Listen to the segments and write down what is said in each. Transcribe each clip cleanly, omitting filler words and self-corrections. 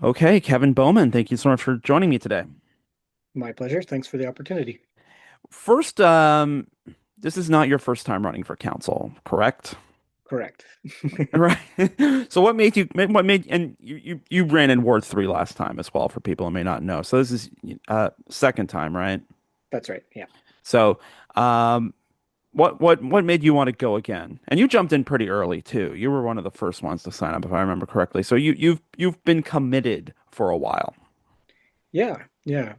Okay, Kevin Bowman, thank you so much for joining me today. My pleasure. Thanks for the opportunity. First, this is not your first time running for council, correct? Correct. Right. So and you ran in Ward 3 last time as well for people who may not know. So this is second time, right? That's right. Yeah. So, um what made you want to go again? And you jumped in pretty early too. You were one of the first ones to sign up if I remember correctly. So you've been committed for a while. Yeah. Yeah.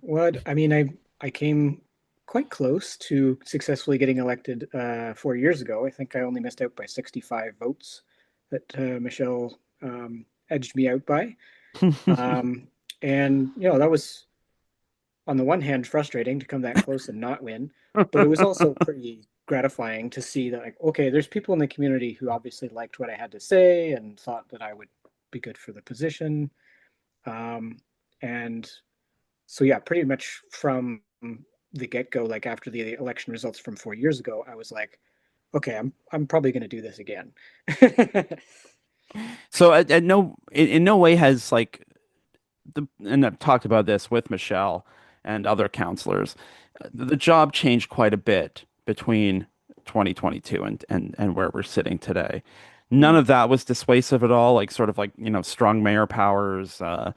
I came quite close to successfully getting elected 4 years ago. I think I only missed out by 65 votes that Michelle edged me out by. Um, and, that was on the one hand frustrating to come that close and not win, but it was also pretty gratifying to see that, like, okay, there's people in the community who obviously liked what I had to say and thought that I would be good for the position. Um, and so, yeah, pretty much from the get-go, like after the election results from 4 years ago, I was like, okay, I'm probably going to do this again. So in no way has like and I've talked about this with Michelle and other counselors. The job changed quite a bit between 2022 and where we're sitting today. None Mm, of that was dissuasive at all, like sort of like, strong mayor powers, the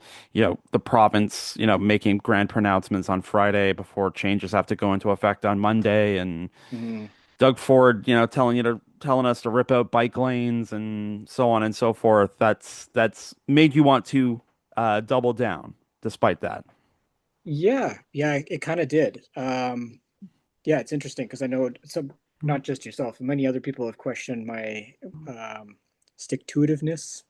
province, making grand pronouncements on Friday before changes have to go into effect on Monday, and mm. Doug Ford, telling us to rip out bike lanes and so on and so forth. That's made you want to double down despite that. Yeah, yeah, it kind of did. Yeah, it's interesting because I know some, not just yourself, many other people have questioned my stick-to-itiveness,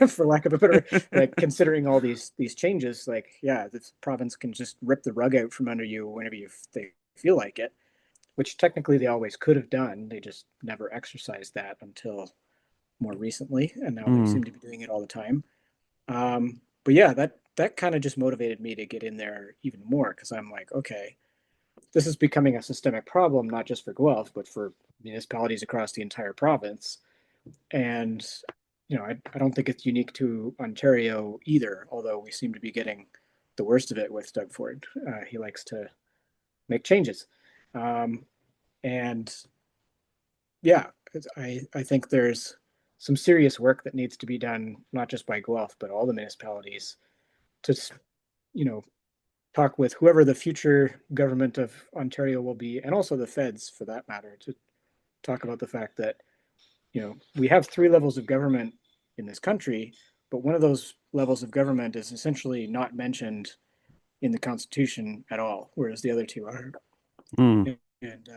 for lack of a better, like considering all these changes. Like, yeah, the province can just rip the rug out from under you whenever they feel like it, which technically they always could have done. They just never exercised that until more recently, and now they Mm, seem to be doing it all the time. But yeah, that kind of just motivated me to get in there even more because I'm like, okay, this is becoming a systemic problem, not just for Guelph, but for municipalities across the entire province. And, I don't think it's unique to Ontario either, although we seem to be getting the worst of it with Doug Ford. He likes to make changes. Um, and yeah, I think there's some serious work that needs to be done, not just by Guelph, but all the municipalities to, you know, talk with whoever the future government of Ontario will be, and also the feds for that matter, to talk about the fact that, we have three levels of government in this country, but one of those levels of government is essentially not mentioned in the Constitution at all, whereas the other two are. mm, And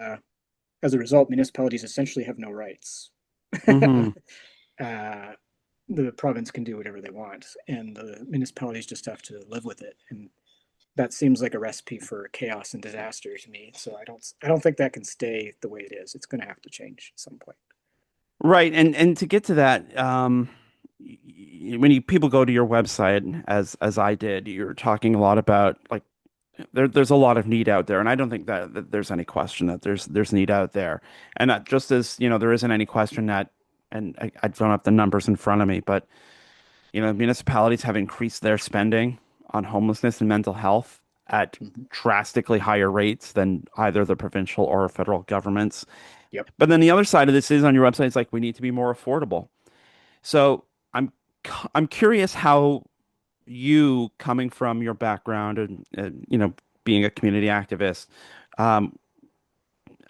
as a result, municipalities essentially have no rights. hmm. uh, the province can do whatever they want, and the municipalities just have to live with it. And that seems like a recipe for chaos and disaster to me. So I don't think that can stay the way it is. It's going to have to change at some point. Right. And to get to that, when people go to your website, as I did, you're talking a lot about like there's a lot of need out there, and I don't think that there's any question that there's need out there, and just as there isn't any question that, and I don't have the numbers in front of me, but municipalities have increased their spending on homelessness and mental health at Mm-hmm. drastically higher rates than either the provincial or federal governments. Yep. But then the other side of this is on your website, it's like we need to be more affordable. So I'm I'm curious how you, coming from your background and being a community activist, um,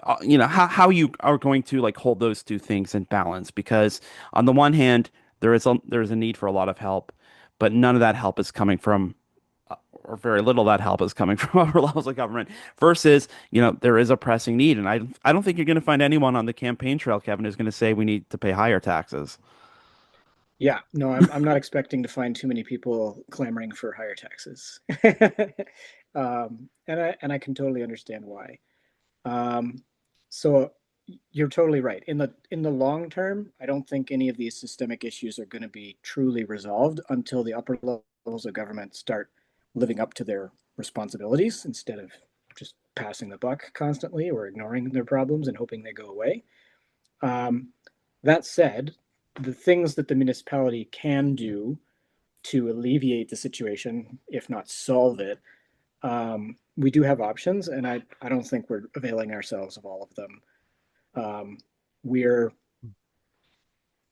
how you are going to like hold those two things in balance, because on the one hand there is a need for a lot of help, but none of that help is coming from or very little of that help is coming from upper levels of government versus there is a pressing need, and I don't think you're going to find anyone on the campaign trail, Kevin, who's going to say we need to pay higher taxes. Yeah. No, I'm not expecting to find too many people clamoring for higher taxes. And I can totally understand why. Um, so you're totally right. In the long term, I don't think any of these systemic issues are going to be truly resolved until the upper levels of government start living up to their responsibilities instead of just passing the buck constantly or ignoring their problems and hoping they go away. Um, that said, the things that the municipality can do to alleviate the situation, if not solve it, we do have options, and I don't think we're availing ourselves of all of them. We're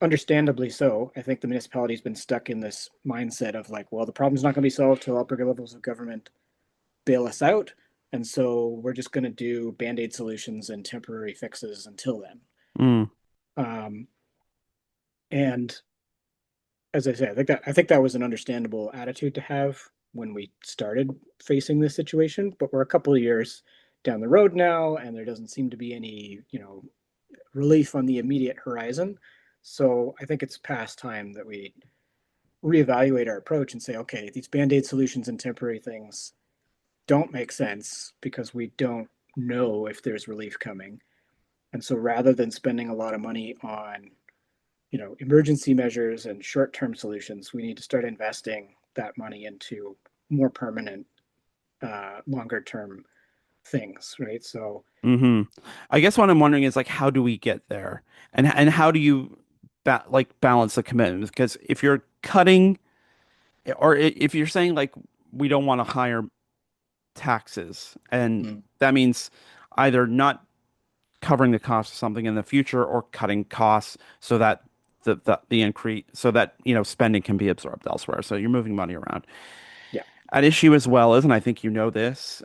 understandably so. I think the municipality's been stuck in this mindset of like, well, the problem's not going to be solved till upper levels of government bail us out. And so we're just going to do band-aid solutions and temporary fixes until then. Mm, Um, and as I say, I think that was an understandable attitude to have when we started facing this situation. But we're a couple of years down the road now, and there doesn't seem to be any, relief on the immediate horizon. So I think it's past time that we reevaluate our approach and say, okay, these band-aid solutions and temporary things don't make sense because we don't know if there's relief coming. And so rather than spending a lot of money on, emergency measures and short-term solutions, we need to start investing that money into more permanent, longer-term things, right? So, hmm I guess what I'm wondering is like, how do we get there, and how do you balance the commitments? Because if you're cutting, or if you're saying like we don't want to hire taxes, and mm, that means either not covering the cost of something in the future or cutting costs so that the increase so that spending can be absorbed elsewhere. So you're moving money around. yeah. At issue as well is, and I think you know this,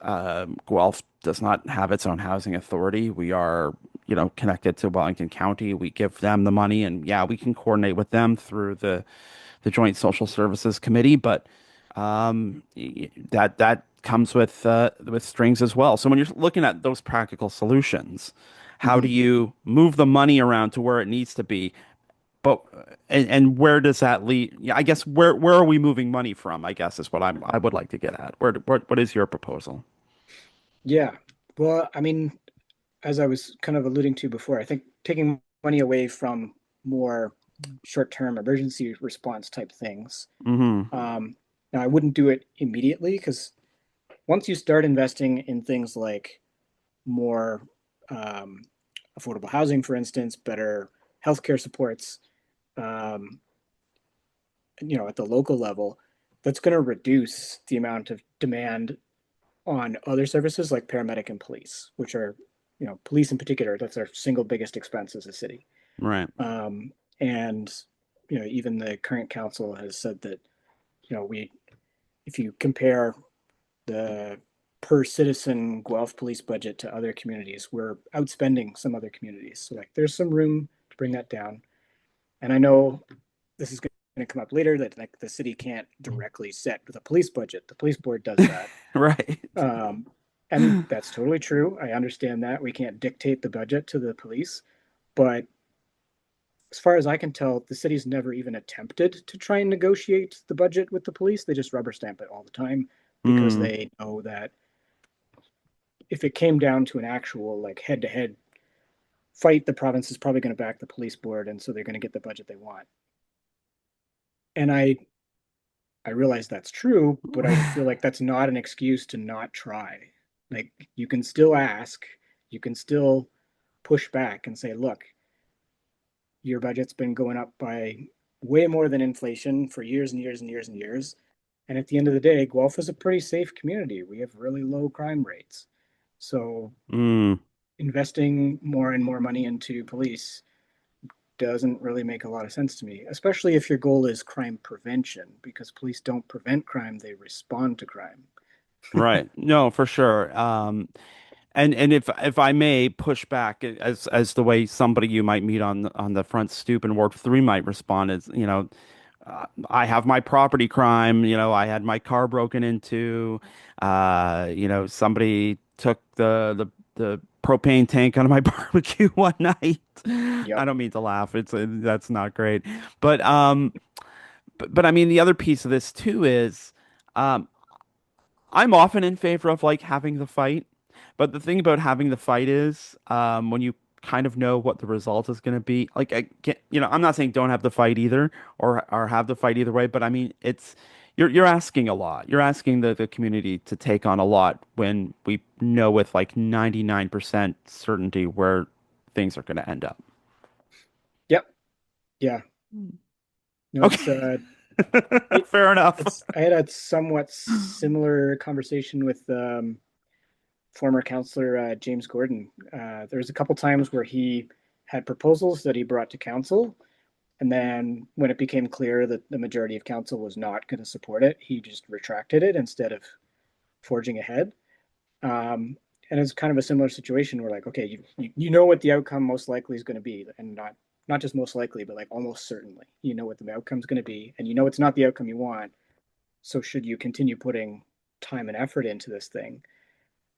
Guelph does not have its own housing authority. We are, connected to Wellington County. We give them the money, and yeah, we can coordinate with them through the Joint Social Services Committee, but that comes with strings as well. So when you're looking at those practical solutions, how do Mm-hmm. you move the money around to where it needs to be? But and where does that lead? Yeah, I guess where are we moving money from? I guess is what I would like to get at. What is your proposal? Yeah. Well, I mean, as I was kind of alluding to before, I think taking money away from more short-term emergency response type things. Hmm. Now, I wouldn't do it immediately because once you start investing in things like more um, affordable housing, for instance, better healthcare supports, um, at the local level, that's going to reduce the amount of demand on other services like paramedic and police, which are, police in particular, that's our single biggest expense as a city. Right. And, even the current council has said that, if you compare the per citizen Guelph police budget to other communities, we're outspending some other communities. So like there's some room to bring that down. And I know this is going to come up later that like the city can't directly set the police budget. The police board does that. Right. Um, and that's totally true. I understand that. We can't dictate the budget to the police. But as far as I can tell, the city's never even attempted to try and negotiate the budget with the police. They just rubber stamp it all the time because Mm, they know that if it came down to an actual like head to head fight, the province is probably going to back the police board. And so they're going to get the budget they want. And I realize that's true, but I feel like that's not an excuse to not try. Like you can still ask, you can still push back and say, look, your budget's been going up by way more than inflation for years and years and years and years. And at the end of the day, Guelph is a pretty safe community. We have really low crime rates. So mm, investing more and more money into police doesn't really make a lot of sense to me, especially if your goal is crime prevention, because police don't prevent crime, they respond to crime. right. No, for sure. And if I may push back as the way somebody you might meet on the front stoop in Ward 3 might respond is, I have my property crime, I had my car broken into, somebody took the propane tank out of my barbecue one night. I Yep. don't mean to laugh. That's not great. But I mean the other piece of this too is um I'm often in favor of like having the fight, but the thing about having the fight is when you kind of know what the result is going to be. Like I can't, I'm not saying don't have the fight either, or have the fight either way, but I mean you're asking a lot. You're asking the community to take on a lot when we know with like 99% certainty where things are going to end up. Yep. Yeah. No, Okay. It, Fair enough. I had a somewhat similar conversation with former councillor James Gordon. There was a couple times where he had proposals that he brought to council, and then when it became clear that the majority of council was not going to support it, he just retracted it instead of forging ahead. Um, and it's kind of a similar situation where like, okay, you know what the outcome most likely is going to be, and not just most likely, but like almost certainly, you know what the outcome is going to be, and you know it's not the outcome you want. So should you continue putting time and effort into this thing?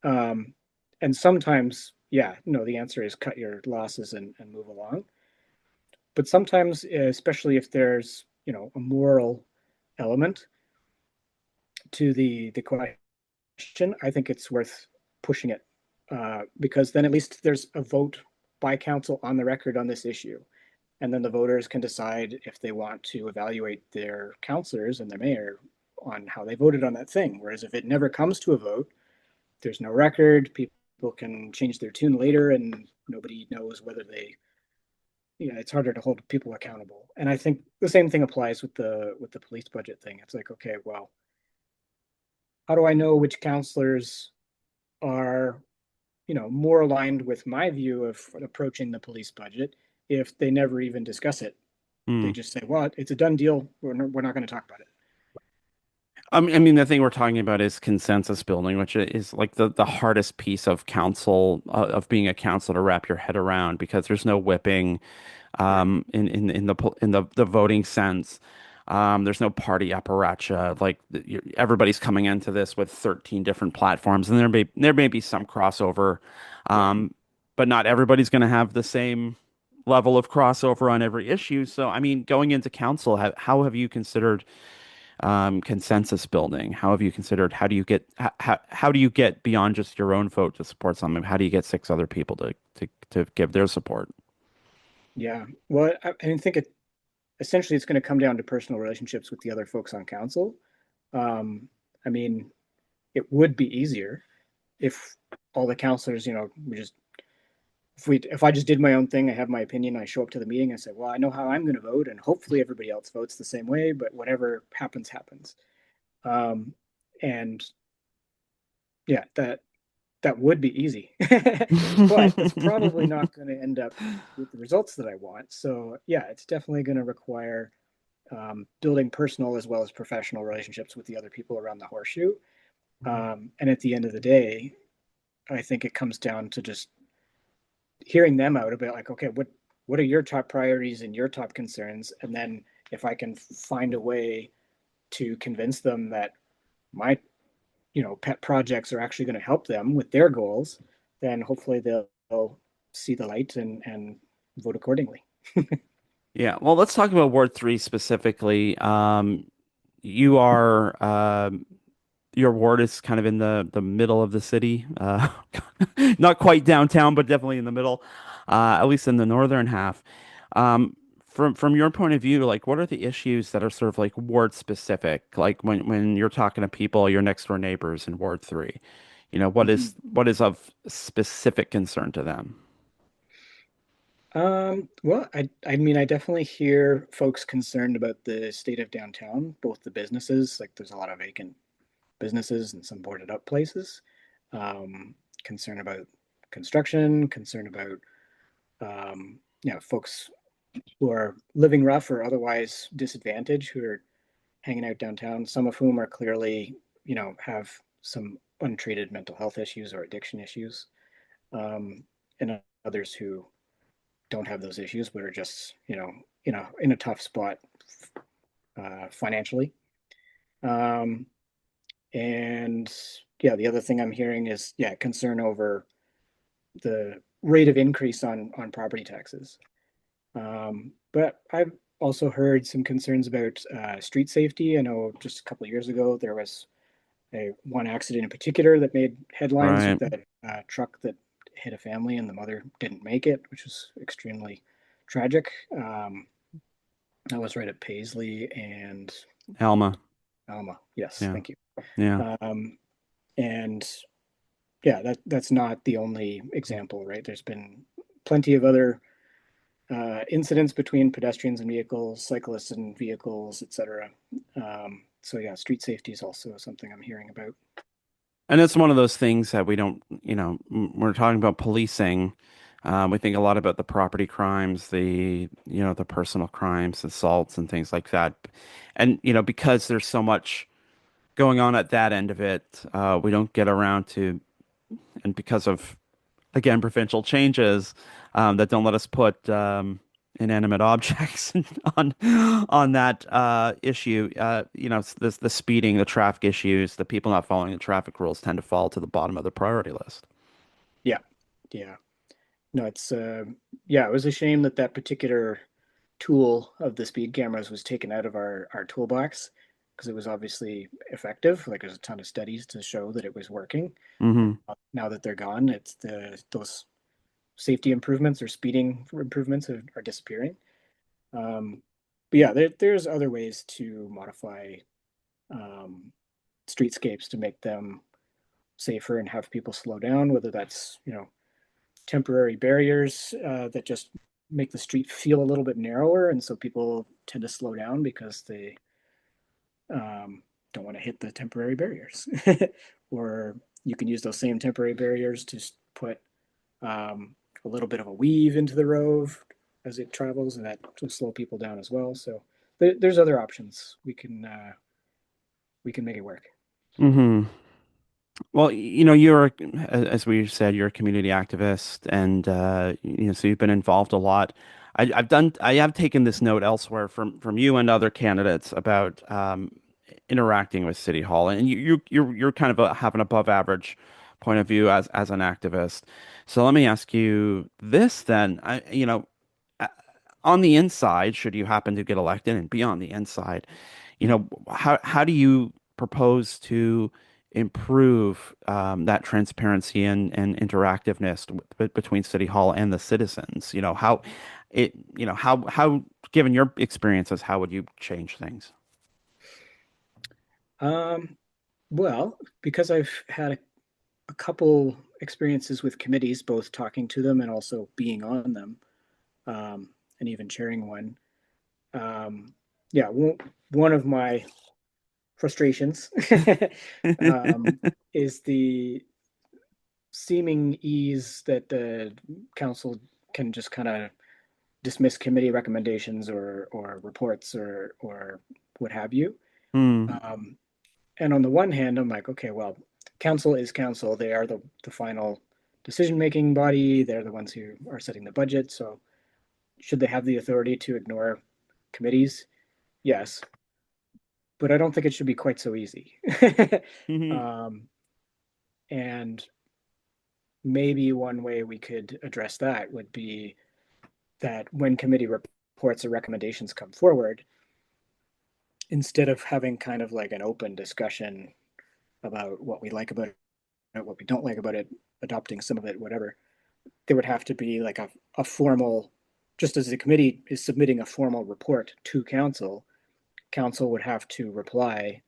Um, and sometimes, yeah, no, the answer is cut your losses and move along. But sometimes, especially if there's a moral element to the question, I think it's worth pushing it because then at least there's a vote by council on the record on this issue. And then the voters can decide if they want to evaluate their councillors and their mayor on how they voted on that thing. Whereas if it never comes to a vote, there's no record. People can change their tune later, and nobody knows whether they. It's harder to hold people accountable. And I think the same thing applies with the police budget thing. It's like, okay, well, how do I know which counselors are more aligned with my view of approaching the police budget if they never even discuss it? They Hmm. just say, well, it's a done deal. We're not going to talk about it. I mean, the thing we're talking about is consensus building, which is like the hardest piece of council of being a council to wrap your head around because there's no whipping Right. in the voting sense. There's no party apparatus. Like everybody's coming into this with 13 different platforms, and there may be some crossover, Yeah. um, but not everybody's going to have the same level of crossover on every issue. So, I mean, going into council, how have you considered consensus building? How have you considered how do you get beyond just your own vote to support something? How do you get six other people to give their support? Yeah. Well, I think essentially it's going to come down to personal relationships with the other folks on council. I mean, it would be easier if all the counselors, we just if I just did my own thing, I have my opinion, I show up to the meeting, I say, well, I know how I'm going to vote, and hopefully everybody else votes the same way, but whatever happens, happens. Um, and yeah, that would be easy, but that's probably not going to end up with the results that I want. So yeah, it's definitely going to require building personal as well as professional relationships with the other people around the horseshoe. And at the end of the day, I think it comes down to just hearing them out about like, okay, what are your top priorities and your top concerns, and then if I can find a way to convince them that my pet projects are actually going to help them with their goals, then hopefully they'll see the light and vote accordingly. Yeah, well, let's talk about Ward 3 specifically. You are your ward is kind of in the middle of the city, not quite downtown, but definitely in the middle, at least in the northern half. From your point of view, like what are the issues that are sort of like ward specific? Like when you're talking to people, your next door neighbors in Ward 3, what Mhm. is of specific concern to them? Well, I mean, I definitely hear folks concerned about the state of downtown, both the businesses, like there's a lot of vacant businesses and some boarded up places. Concern about construction, concern about folks who are living rough or otherwise disadvantaged who are hanging out downtown, some of whom are clearly, have some untreated mental health issues or addiction issues, and others who don't have those issues but are just, in a tough spot financially. Um, and yeah, the other thing I'm hearing is concern over the rate of increase on property taxes. But I've also heard some concerns about street safety. I know just a couple of years ago there was one accident in particular that made headlines with Right. that truck that hit a family and the mother didn't make it, which was extremely tragic. I was right at Paisley and Alma. Alma. Yes, Yeah. thank you. Yeah. Um, and yeah, that's not the only example, right? There's been plenty of other incidents between pedestrians and vehicles, cyclists and vehicles, etc. So yeah, street safety is also something I'm hearing about. And it's one of those things that we don't, we're talking about policing. We think a lot about the property crimes, the personal crimes, assaults and things like that. And, because there's so much going on at that end of it, we don't get around to, and because of, again, provincial changes that don't let us put inanimate objects on on that issue. The speeding, the traffic issues, the people not following the traffic rules tend to fall to the bottom of the priority list. Yeah, yeah. No, it's yeah, it was a shame that that particular tool of the speed cameras was taken out of our toolbox because it was obviously effective. Like there's a ton of studies to show that it was working. Hmm. Now that they're gone, it's those safety improvements or speeding improvements are disappearing. Um, but yeah, there's other ways to modify um, streetscapes to make them safer and have people slow down, whether that's, temporary barriers that just make the street feel a little bit narrower. And so people tend to slow down because they don't want to hit the temporary barriers. Or you can use those same temporary barriers to put a little bit of a weave into the road as it travels, and that will slow people down as well. So there's other options. We can make it work. Hmm. Well, as we said, you're a community activist, and so you've been involved a lot. I have taken this note elsewhere from you and other candidates about interacting with City Hall, and you're kind of have an above average point of view as an activist. So let me ask you this then. Uh, on the inside, should you happen to get elected and be on the inside, how do you propose to improve that transparency and interactiveness between City Hall and the citizens? How, given your experiences, how would you change things? Um, well, because I've had a couple experiences with committees, both talking to them and also being on them, and even chairing one. Um, yeah, one of my frustrations um, is the seeming ease that the council can just kind of dismiss committee recommendations or reports or what have you. Hmm. Um, and on the one hand, I'm like, okay, well, council is council. They are the final decision making body. They're the ones who are setting the budget. So should they have the authority to ignore committees? Yes, but I don't think it should be quite so easy. Hmm. um, and maybe one way we could address that would be that when committee reports or recommendations come forward, instead of having kind of like an open discussion about what we like about it, what we don't like about it, adopting some of it, whatever, there would have to be like a formal, just as the committee is submitting a formal report to council, council would have to reply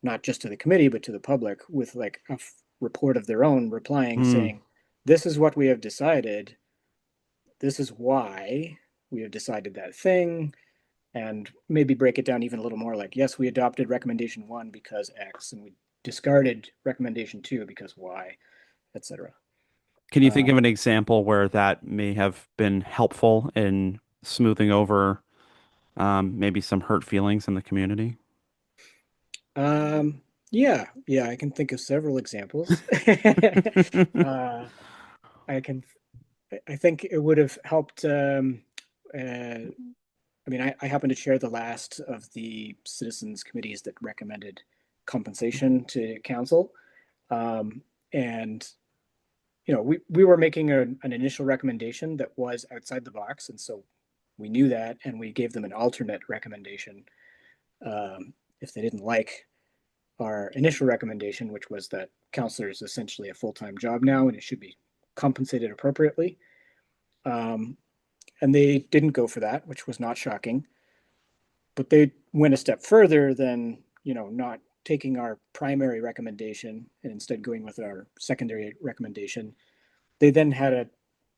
not just to the committee but to the public with like report of their own replying Hmm. saying this is what we have decided, this is why we have decided that thing, and maybe break it down even a little more like yes we adopted recommendation 1 because x and we discarded recommendation 2 because y, etc. Can you think of um, an example where that may have been helpful in smoothing over maybe some hurt feelings in the community? yeah, I can think of several examples. uh, I can I think it would have helped. I mean, I happen to chair the last of the citizens committees that recommended compensation to council. Um, and, we were making an initial recommendation that was outside the box. And so we knew that, and we gave them an alternate recommendation if they didn't like our initial recommendation, which was that counselor is essentially a full time job now and it should be compensated appropriately. Um, and they didn't go for that, which was not shocking. But they went a step further than not taking our primary recommendation and instead going with our secondary recommendation. They then had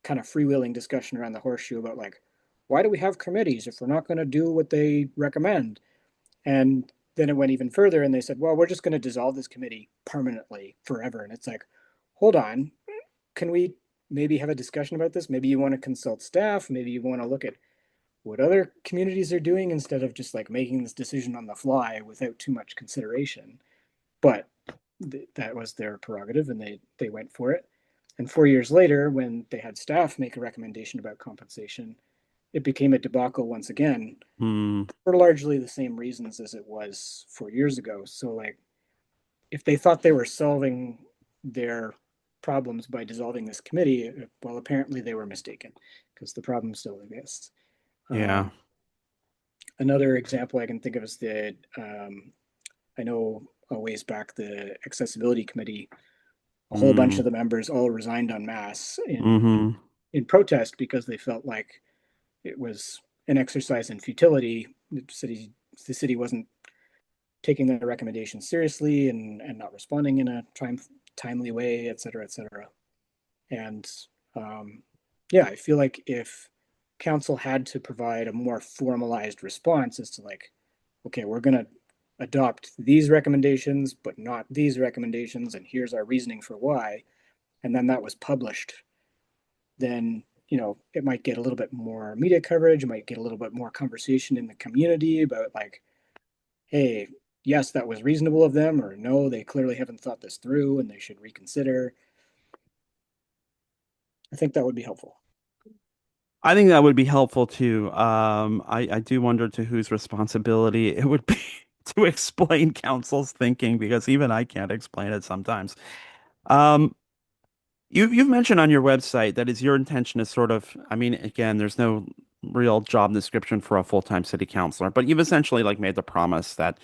kind of freewheeling discussion around the horseshoe about like, why do we have committees if we're not going to do what they recommend? And then it went even further and they said, well, we're just going to dissolve this committee permanently forever. And it's like, hold on, can we maybe have a discussion about this? Maybe you want to consult staff. Maybe you want to look at what other communities are doing instead of just like making this decision on the fly without too much consideration. But that was their prerogative and they went for it. And 4 years later, when they had staff make a recommendation about compensation, it became a debacle once again Hmm. for largely the same reasons as it was 4 years ago. So, like, if they thought they were solving their problems by dissolving this committee, well, apparently they were mistaken because the problem still exists. Yeah. Um, Another example I can think of is that I know a ways back the accessibility committee, a whole bunch Mm. of the members all resigned en masse Hmm. in protest because they felt like it was an exercise in futility. The city wasn't taking the recommendations seriously and not responding in a timely way, et cetera, et cetera. And um, yeah, I feel like if council had to provide a more formalized response as to like, okay, we're going to adopt these recommendations, but not these recommendations, and here's our reasoning for why, and then that was published, then it might get a little bit more media coverage. It might get a little bit more conversation in the community about like, hey, yes, that was reasonable of them, or no, they clearly haven't thought this through and they should reconsider. I think that would be helpful. I think that would be helpful too. I do wonder to whose responsibility it would be to explain council's thinking because even I can't explain it sometimes. Um, you've mentioned on your website that it's your intention to sort of, I mean, again, there's no real job description for a full-time city councilor, but you've essentially like made the promise that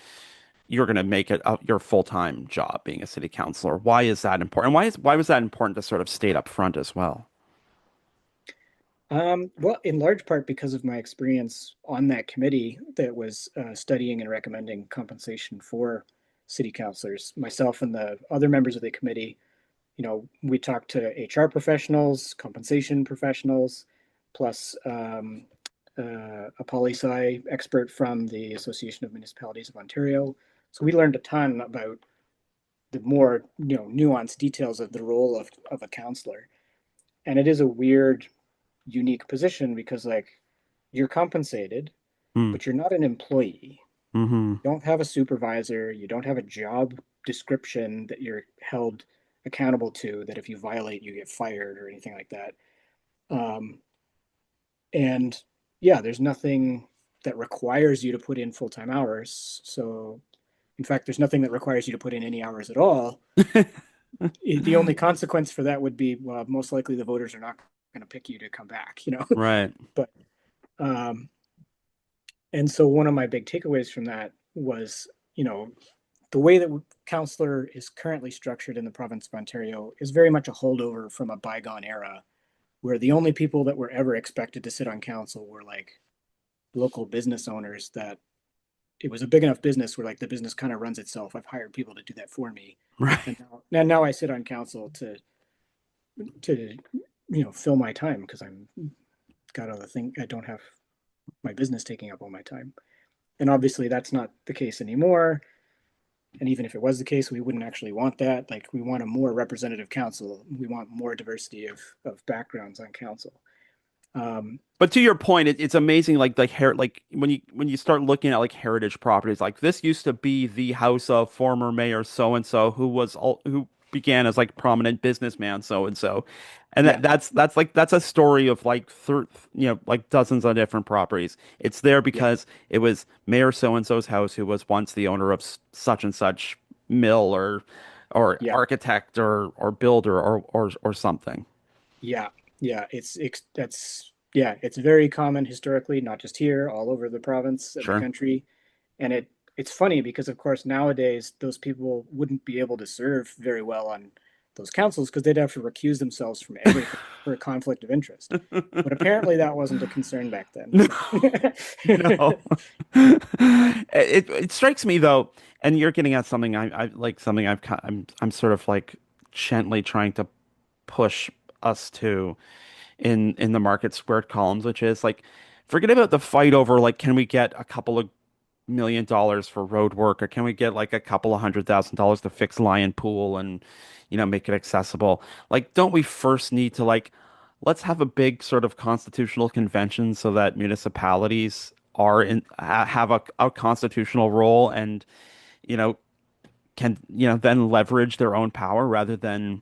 you're going to make it your full-time job being a city councilor. Why is that important? Why was that important to sort of state up front as well? Well, in large part because of my experience on that committee that was studying and recommending compensation for city councilors. Myself and the other members of the committee, we talked to HR professionals, compensation professionals, plus a poli sci expert from the Association of Municipalities of Ontario. So we learned a ton about the more nuanced details of the role of a counselor. And it is a weird, unique position because like you're compensated, Hmm. but you're not an employee. Mm-hmm. You don't have a supervisor. You don't have a job description that you're held accountable to. That if you violate, you get fired or anything like that. Um, and yeah, there's nothing that requires you to put in full time hours. So in fact, there's nothing that requires you to put in any hours at all. The only consequence for that would be, well, most likely the voters are not going to pick you to come back. Right. But um, and so one of my big takeaways from that was, the way that counselor is currently structured in the province of Ontario is very much a holdover from a bygone era where the only people that were ever expected to sit on council were like local business owners that it was a big enough business where like the business kind of runs itself. I've hired people to do that for me. Right. And now I sit on council to fill my time because I'm got other thing. I don't have my business taking up all my time. And obviously that's not the case anymore. And even if it was the case, we wouldn't actually want that. Like we want a more representative council. We want more diversity of backgrounds on council. Um, But to your point, it's amazing. Like when you start looking at like heritage properties, like this used to be the house of former mayor so and so who began as like prominent businessman so and so, and yeah, that's a story of like like dozens of different properties. It's there yeah, because it was Mayor so and so's house who was once the owner of such and such mill or yeah, architect or builder or something. yeah, yeah. It's very common historically, not just here, all over the province and the Sure. country. And it's funny because of course nowadays those people wouldn't be able to serve very well on those councils because they'd have to recuse themselves from everything for a conflict of interest. But apparently that wasn't a concern back then. No. So No. It strikes me though, and you're getting at something I like something I'm sort of like gently trying to push us to. in the market squared columns, which is like, forget about the fight over like, can we get a couple of $1 million for road work, or can we get like a couple of $100,000 to fix Lion Pool and, make it accessible? Like, don't we first need to like, let's have a big sort of constitutional convention so that municipalities are have a constitutional role and, you know, can, then leverage their own power rather than,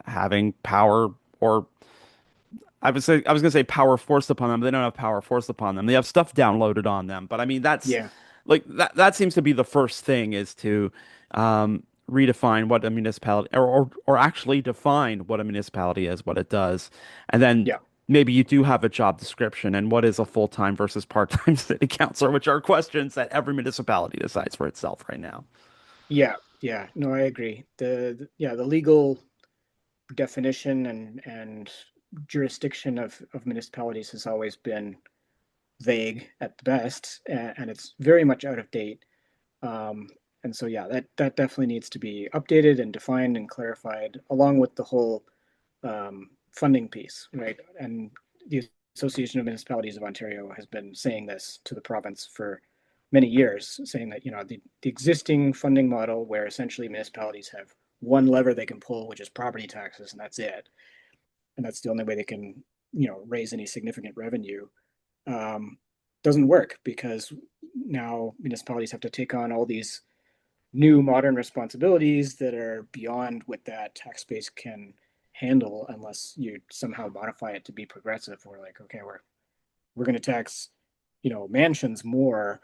having power, or I was gonna say power forced upon them. But they don't have power forced upon them. They have stuff downloaded on them. But I mean, that's Yeah, like that seems to be the first thing, is to redefine what a municipality, or actually define what a municipality is, what it does, and then yeah, maybe you do have a job description and what is a full-time versus part-time city councilor, which are questions that every municipality decides for itself right now. yeah, yeah. No, I agree. Yeah, the legal definition and jurisdiction of municipalities has always been vague at the best, and it's very much out of date. Um, and so, yeah, that definitely needs to be updated and defined and clarified, along with the whole funding piece, right? And the Association of Municipalities of Ontario has been saying this to the province for many years, saying that the existing funding model, where essentially municipalities have one lever they can pull, which is property taxes, and that's it, and that's the only way they can raise any significant revenue, um, doesn't work because now municipalities have to take on all these new modern responsibilities that are beyond what that tax base can handle unless you somehow modify it to be progressive. We're like, okay, we're going to tax, mansions more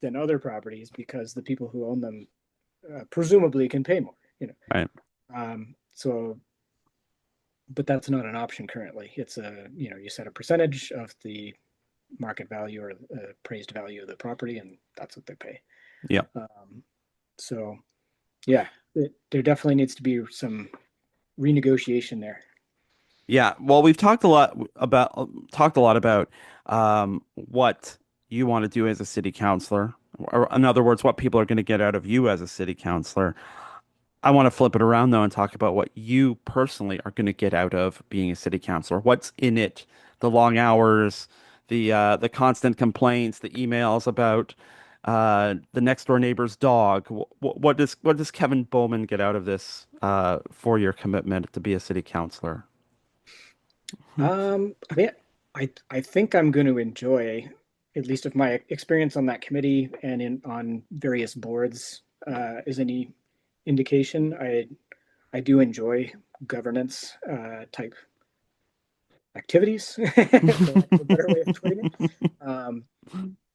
than other properties because the people who own them presumably can pay more. Right. So, but that's not an option currently. It's you set a percentage of the market value or appraised value of the property, and that's what they pay. Yeah. Um, so yeah, there definitely needs to be some renegotiation there. Yeah, well, we've talked a lot about what you want to do as a city councilor, or in other words, what people are going to get out of you as a city councilor. I want to flip it around though and talk about what you personally are going to get out of being a city councilor. What's in it? The long hours, the constant complaints, the emails about the next door neighbor's dog. What does Kevin Bowman get out of this 4-year commitment to be a city councilor? I mean, I think I'm going to enjoy, at least if my experience on that committee and in on various boards is any indication. I do enjoy governance type activities, for lack of a better way of putting it. Um,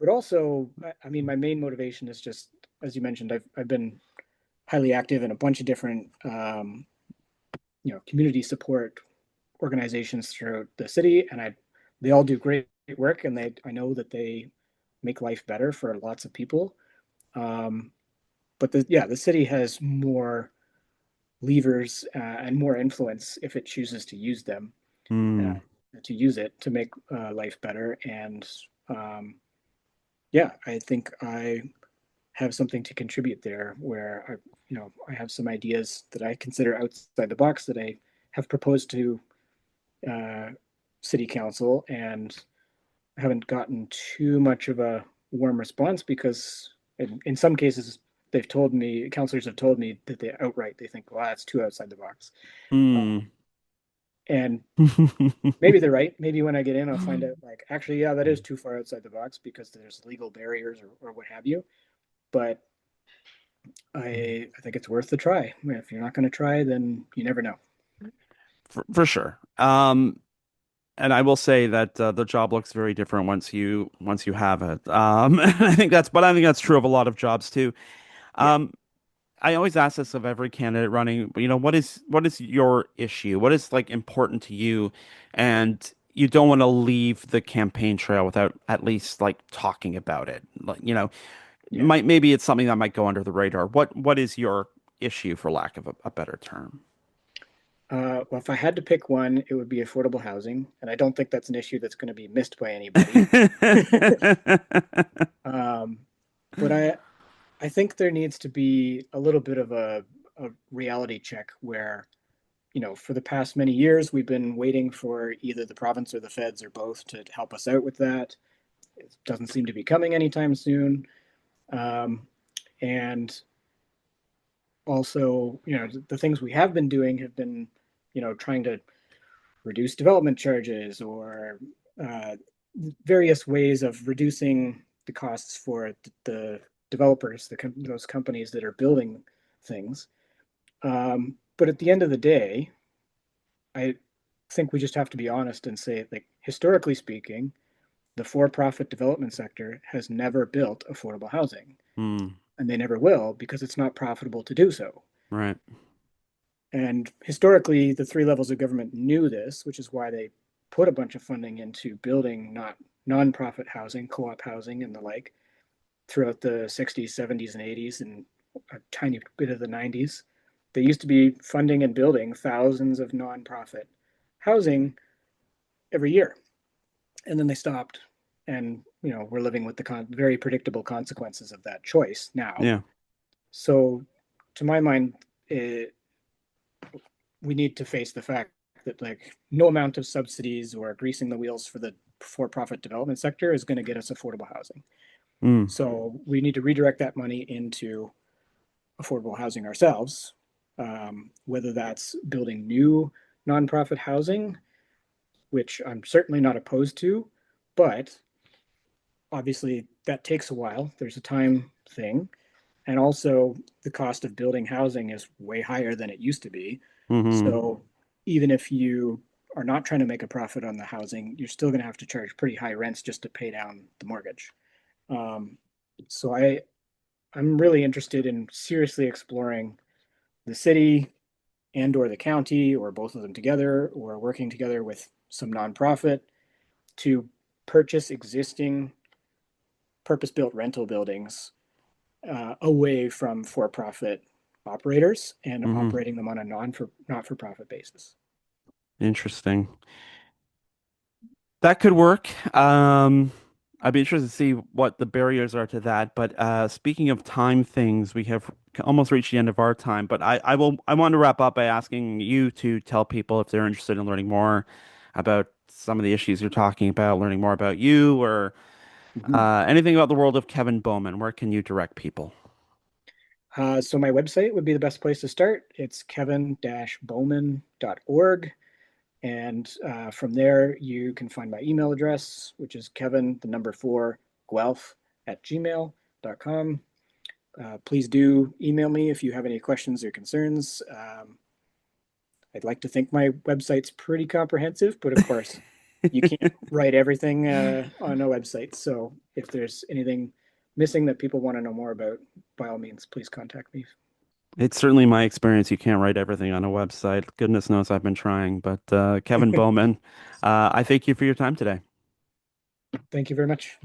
but also, I mean, my main motivation is just, as you mentioned, I've been highly active in a bunch of different community support organizations throughout the city, and they all do great work, and I know that they make life better for lots of people. Um, but the city has more levers and more influence if it chooses to use them, uh, Hmm. to use it to make life better. And um, yeah, I think I have something to contribute there where I have some ideas that I consider outside the box that I have proposed to uh, city council, and I haven't gotten too much of a warm response because in some cases councillors have told me that they think, well, that's too outside the box. Hmm. Um, and maybe they're right. Maybe when I get in, I'll find out like, actually, yeah, that is too far outside the box because there's legal barriers or what have you. But I think it's worth the try. If you're not going to try, then you never know. For sure. And I will say that the job looks very different once you have it. I think that's true of a lot of jobs too. Yeah. Um, I always ask this of every candidate running, what is your issue? What is like important to you? And you don't want to leave the campaign trail without at least like talking about it. Like, Yeah. maybe it's something that might go under the radar. What is your issue, for lack of a better term? Well, if I had to pick one, it would be affordable housing, and I don't think that's an issue that's going to be missed by anybody. um, but I think there needs to be a little bit of a reality check where for the past many years, we've been waiting for either the province or the feds or both to help us out with that. It doesn't seem to be coming anytime soon. Um, and also, the things we have been doing have been, trying to reduce development charges or uh, various ways of reducing the costs for the developers, those companies that are building things. But at the end of the day, I think we just have to be honest and say, like, historically speaking, the for-profit development sector has never built affordable housing, Hmm. and they never will because it's not profitable to do so. Right. And historically, the three levels of government knew this, which is why they put a bunch of funding into building not nonprofit housing, co-op housing, and the like throughout the 60s, 70s, and 80s, and a tiny bit of the 90s. They used to be funding and building thousands of nonprofit housing every year, and then they stopped. And we're living with the very predictable consequences of that choice now. Yeah. So, to my mind, we need to face the fact that, like, no amount of subsidies or greasing the wheels for the for-profit development sector is going to get us affordable housing. Mm. So we need to redirect that money into affordable housing ourselves, whether that's building new nonprofit housing, which I'm certainly not opposed to, but obviously that takes a while. There's a time thing. And also, the cost of building housing is way higher than it used to be. Hmm. So even if you are not trying to make a profit on the housing, you're still going to have to charge pretty high rents just to pay down the mortgage. Um, so I'm really interested in seriously exploring the city and or the county or both of them together or working together with some nonprofit to purchase existing purpose-built rental buildings away from for-profit operators and Hmm. operating them on a not-for-profit basis. Interesting. That could work. I'd be interested to see what the barriers are to that. But speaking of time things, we have almost reached the end of our time. But I want to wrap up by asking you to tell people if they're interested in learning more about some of the issues you're talking about, learning more about you, or Mm-hmm. anything about the world of Kevin Bowman. Where can you direct people? So my website would be the best place to start. It's kevin-bowman.org. And from there, you can find my email address, which is Kevin, the number four, Guelph at gmail.com. Please do email me if you have any questions or concerns. I'd like to think my website's pretty comprehensive, but of course, you can't write everything on a website. So if there's anything missing that people want to know more about, by all means, please contact me. It's certainly my experience. You can't write everything on a website. Goodness knows I've been trying. But Kevin Bowman, I thank you for your time today. Thank you very much.